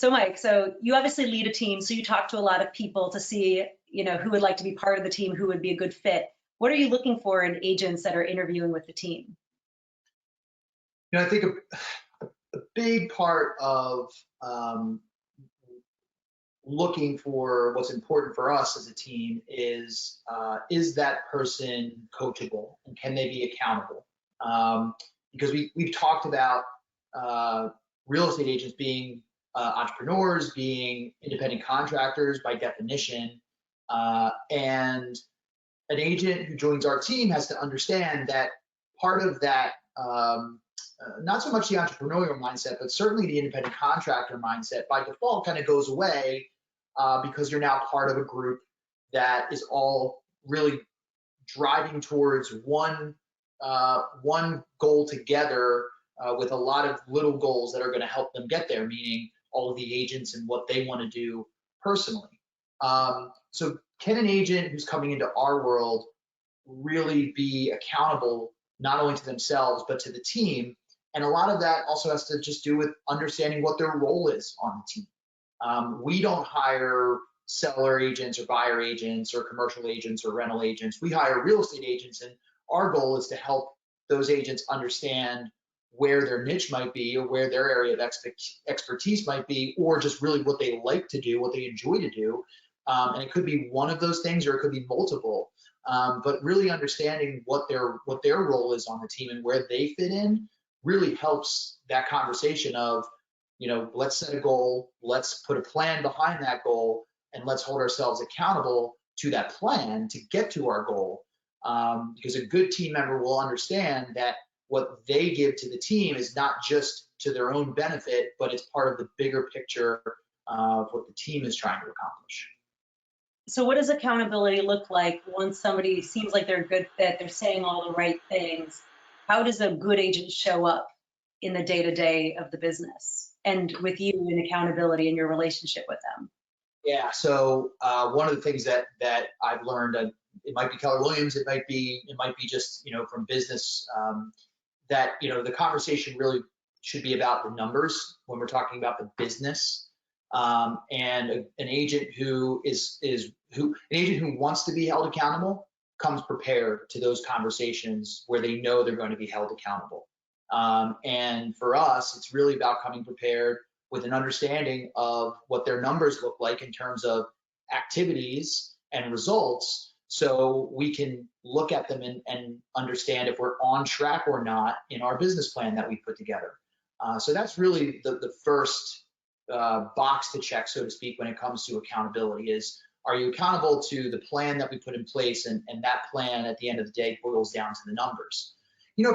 So Mike, so you obviously lead a team, so you talk to a lot of people to see, who would like to be part of the team, who would be a good fit. What are you looking for in agents that are interviewing with the team? I think a big part of looking for what's important for us as a team is that person coachable and can they be accountable? Because we've talked about real estate agents being entrepreneurs, being independent contractors by definition, and an agent who joins our team has to understand that part of that, not so much the entrepreneurial mindset, but certainly the independent contractor mindset by default kind of goes away because you're now part of a group that is all really driving towards one goal together with a lot of little goals that are going to help them get there, meaning all of the agents and what they want to do personally. So can an agent who's coming into our world really be accountable not only to themselves but to the team? And a lot of that also has to just do with understanding what their role is on the team. We don't hire seller agents or buyer agents or commercial agents or rental agents. We hire real estate agents, and our goal is to help those agents understand where their niche might be or where their area of expertise might be, or just really what they like to do, what they enjoy to do. And it could be one of those things or it could be multiple. But really understanding what their role is on the team and where they fit in really helps that conversation of, let's set a goal, let's put a plan behind that goal, and let's hold ourselves accountable to that plan to get to our goal. Because a good team member will understand that what they give to the team is not just to their own benefit, but it's part of the bigger picture of what the team is trying to accomplish. So what does accountability look like once somebody seems like they're a good fit, they're saying all the right things? How does a good agent show up in the day-to-day of the business and with you in accountability in your relationship with them? Yeah, so one of the things that I've learned, it might be Keller Williams, it might be just from business, that the conversation really should be about the numbers when we're talking about the business. And an agent who wants to be held accountable comes prepared to those conversations where they know they're going to be held accountable. And for us, it's really about coming prepared with an understanding of what their numbers look like in terms of activities and results, so we can look at them and understand if we're on track or not in our business plan that we put together. So that's really the first box to check, so to speak, when it comes to accountability is, are you accountable to the plan that we put in place? And that plan at the end of the day boils down to the numbers.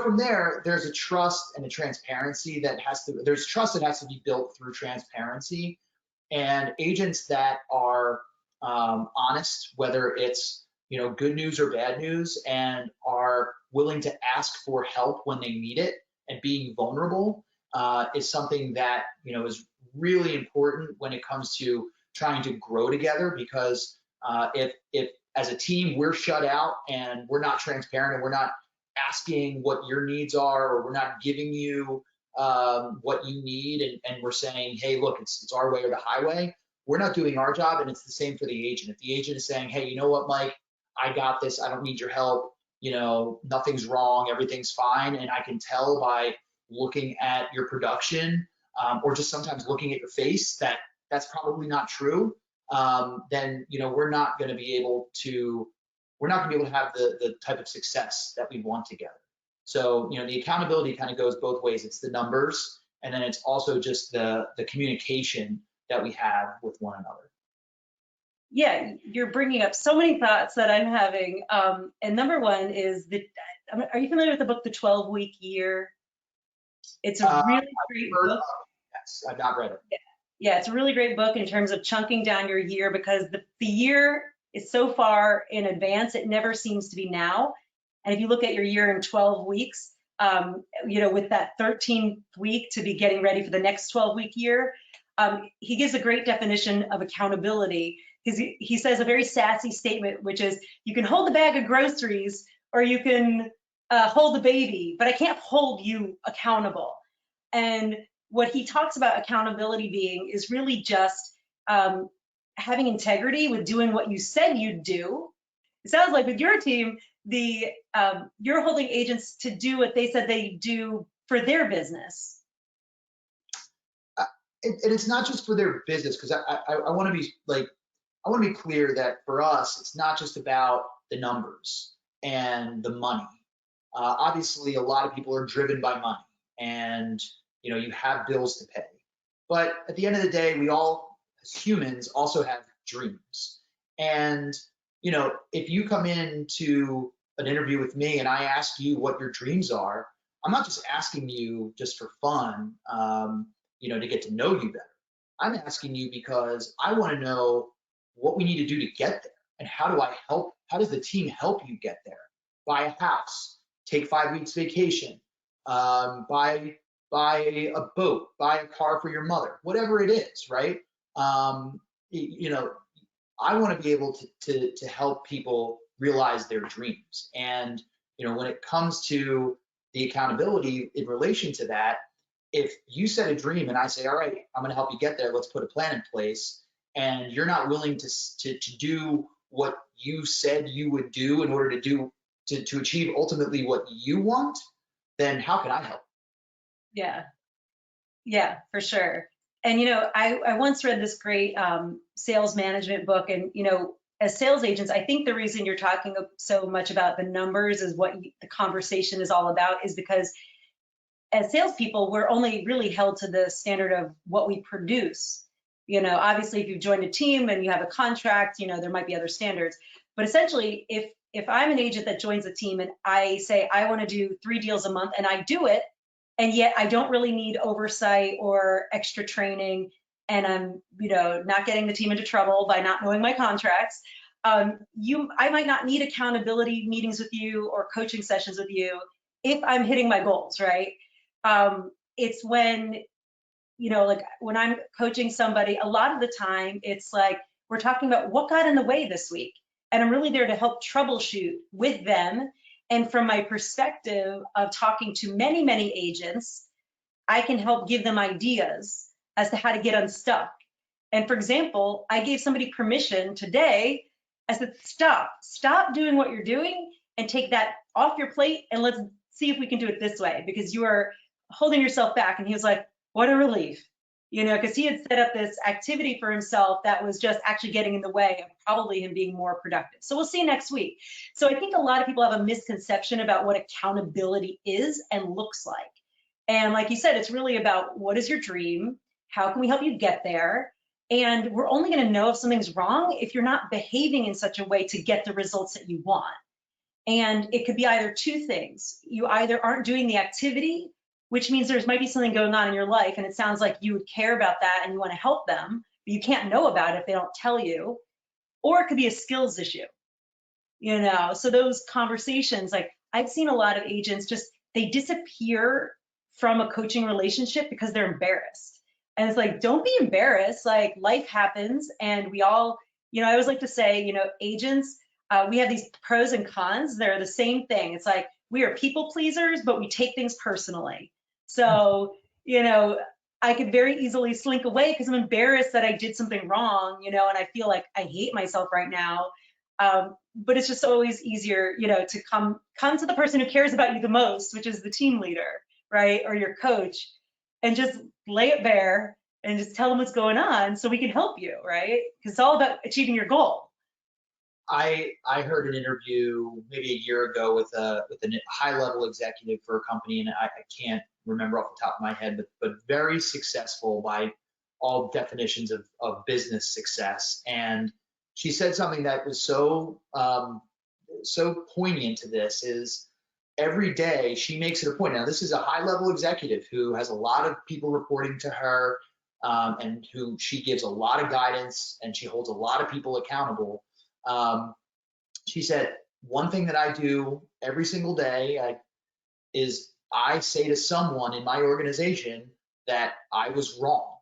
From there, there's a trust and a transparency there's trust that has to be built through transparency, and agents that are honest, whether it's, good news or bad news, and are willing to ask for help when they need it and being vulnerable is something that, is really important when it comes to trying to grow together, because if as a team we're shut out and we're not transparent and we're not asking what your needs are, or we're not giving you what you need, and we're saying, hey, look, it's our way or the highway, we're not doing our job. And it's the same for the agent. If the agent is saying, hey, you know what, Mike, I got this, I don't need your help, nothing's wrong, everything's fine, and I can tell by looking at your production or just sometimes looking at your face that that's probably not true, then we're not going to be able to have the type of success that we want together. So the accountability kind of goes both ways. It's the numbers, and then it's also just the communication that we have with one another. Yeah, you're bringing up so many thoughts that I'm having. And number one is are you familiar with the book, The 12-Week Year? It's a really great book. Yes, I've not read it. Yeah, it's a really great book in terms of chunking down your year, because the year is so far in advance, it never seems to be now. And if you look at your year in 12 weeks, with that 13th week to be getting ready for the next 12-week year, he gives a great definition of accountability. He says a very sassy statement, which is, you can hold the bag of groceries or you can hold the baby, but I can't hold you accountable. And what he talks about accountability being is really just having integrity with doing what you said you'd do. It sounds like with your team, you're holding agents to do what they said they do for their business. And it's not just for their business, because I want to be like, I want to be clear that for us, it's not just about the numbers and the money. Obviously, a lot of people are driven by money, and you have bills to pay. But at the end of the day, we all, as humans, also have dreams. And if you come into an interview with me and I ask you what your dreams are, I'm not just asking you just for fun, to get to know you better. I'm asking you because I want to know what we need to do to get there, and how do I help? How does the team help you get there? Buy a house, take 5 weeks vacation, buy a boat, buy a car for your mother, whatever it is, right? I want to be able to help people realize their dreams. And when it comes to the accountability in relation to that, if you set a dream and I say, all right, I'm going to help you get there, let's put a plan in place, and you're not willing to do what you said you would do in order to achieve ultimately what you want, then how can I help? Yeah, for sure. And I once read this great sales management book, and as sales agents, I think the reason you're talking so much about the numbers is what the conversation is all about, is because as salespeople, we're only really held to the standard of what we produce. Obviously, if you've joined a team and you have a contract, there might be other standards. But essentially, if I'm an agent that joins a team and I say I want to do 3 deals a month and I do it, and yet I don't really need oversight or extra training, and I'm not getting the team into trouble by not knowing my contracts, I might not need accountability meetings with you or coaching sessions with you if I'm hitting my goals, right? It's when like when I'm coaching somebody, a lot of the time it's like we're talking about what got in the way this week, and I'm really there to help troubleshoot with them. And from my perspective of talking to many, many agents, I can help give them ideas as to how to get unstuck. And for example, I gave somebody permission today. I said, stop doing what you're doing and take that off your plate, and let's see if we can do it this way, because you are holding yourself back. And he was like, what a relief, because he had set up this activity for himself that was just actually getting in the way of probably him being more productive. So we'll see next week. So I think a lot of people have a misconception about what accountability is and looks like. And like you said, it's really about what is your dream? How can we help you get there? And we're only going to know if something's wrong if you're not behaving in such a way to get the results that you want. And it could be either two things. You either aren't doing the activity, which means there might be something going on in your life, and it sounds like you would care about that and you want to help them, but you can't know about it if they don't tell you. Or it could be a skills issue. So those conversations, like I've seen a lot of agents they disappear from a coaching relationship because they're embarrassed. And it's like, don't be embarrassed. Like, life happens, and we all, I always like to say, agents, we have these pros and cons. They're the same thing. It's like, we are people pleasers, but we take things personally. So, I could very easily slink away because I'm embarrassed that I did something wrong, and I feel like I hate myself right now. But it's just always easier, to come to the person who cares about you the most, which is the team leader, right? Or your coach, and just lay it bare and just tell them what's going on so we can help you, right? Because it's all about achieving your goal. I heard an interview maybe a year ago with a high-level executive for a company, and I can't remember off the top of my head, but very successful by all definitions of business success. And she said something that was so poignant to this, is every day she makes it a point. Now, this is a high-level executive who has a lot of people reporting to her, and who she gives a lot of guidance, and she holds a lot of people accountable. She said, one thing that I do every single day is I say to someone in my organization that I was wrong.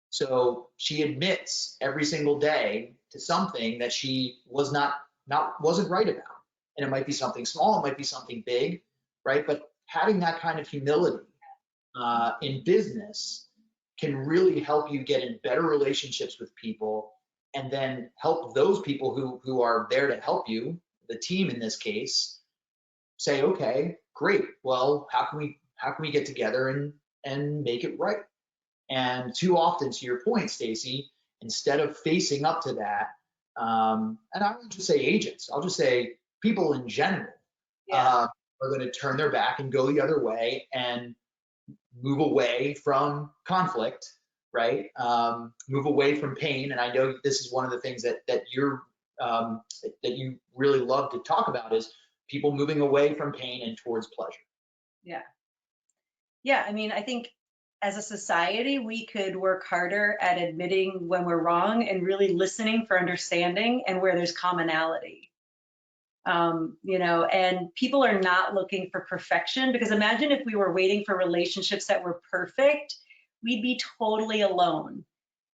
So she admits every single day to something that she wasn't right about. And it might be something small, it might be something big, right? But having that kind of humility in business can really help you get in better relationships with people, and then help those people who are there to help you, the team in this case, say, okay, great. Well, how can we get together and make it right? And too often, to your point, Stacy, instead of facing up to that, and I won't just say agents, I'll just say people in general Yeah. are going to turn their back and go the other way and move away from conflict, right? Move away from pain. And I know this is one of the things that you really love to talk about, is people moving away from pain and towards pleasure. Yeah. Yeah. I mean, I think as a society, we could work harder at admitting when we're wrong and really listening for understanding and where there's commonality. And people are not looking for perfection, because imagine if we were waiting for relationships that were perfect, we'd be totally alone.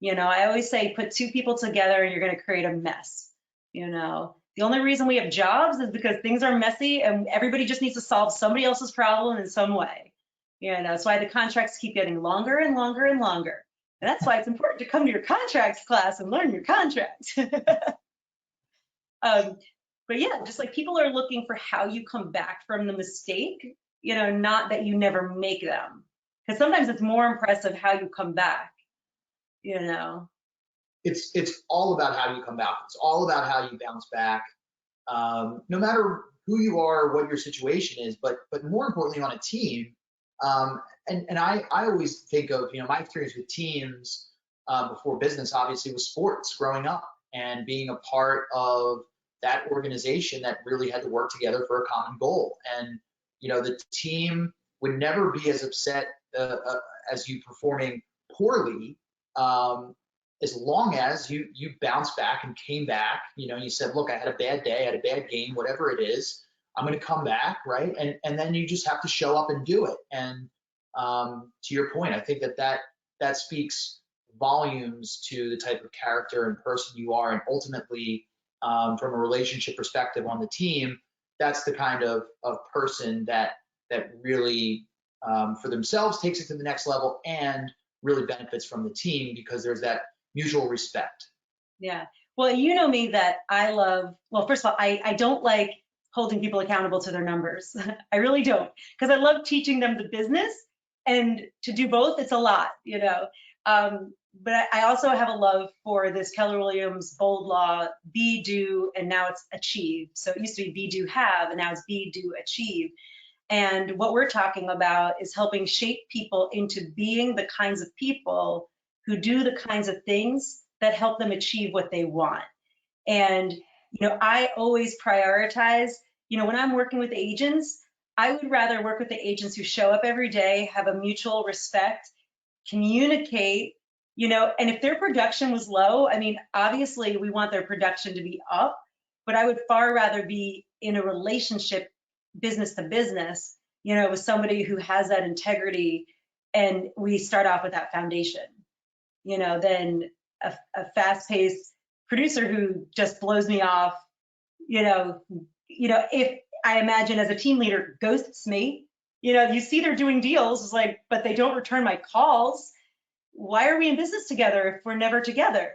I always say put two people together and you're going to create a mess. The only reason we have jobs is because things are messy and everybody just needs to solve somebody else's problem in some way. That's why the contracts keep getting longer and longer and longer. And that's why it's important to come to your contracts class and learn your contracts. But yeah, just like people are looking for how you come back from the mistake, not that you never make them. Because sometimes it's more impressive how you come back, you know. It's all about how you come back. It's all about how you bounce back, no matter who you are, what your situation is, but more importantly on a team. And I always think of, my experience with teams before business obviously was sports growing up, and being a part of that organization that really had to work together for a common goal. And, the team would never be as upset as you performing poorly, as long as you bounced back and came back. You said, look, I had a bad day, I had a bad game, whatever it is, I'm going to come back, right? And then you just have to show up and do it. And to your point, I think that speaks volumes to the type of character and person you are, and ultimately, from a relationship perspective on the team, that's the kind of person that really, for themselves, takes it to the next level and really benefits from the team, because there's that mutual respect. Yeah. Well, you know me that well, first of all, I don't like holding people accountable to their numbers. I really don't, because I love teaching them the business, and to do both, it's a lot. But I also have a love for this Keller Williams bold law: be, do, and now it's achieve. So it used to be do, have, and now it's be, do, achieve. And what we're talking about is helping shape people into being the kinds of people who do the kinds of things that help them achieve what they want. And, I always prioritize, when I'm working with agents, I would rather work with the agents who show up every day, have a mutual respect, communicate, and if their production was low, I mean, obviously we want their production to be up, but I would far rather be in a relationship, business to business, with somebody who has that integrity, and we start off with that foundation, than a fast-paced producer who just blows me off, if I imagine as a team leader ghosts me, you see they're doing deals, it's like, but they don't return my calls. Why are we in business together if we're never together?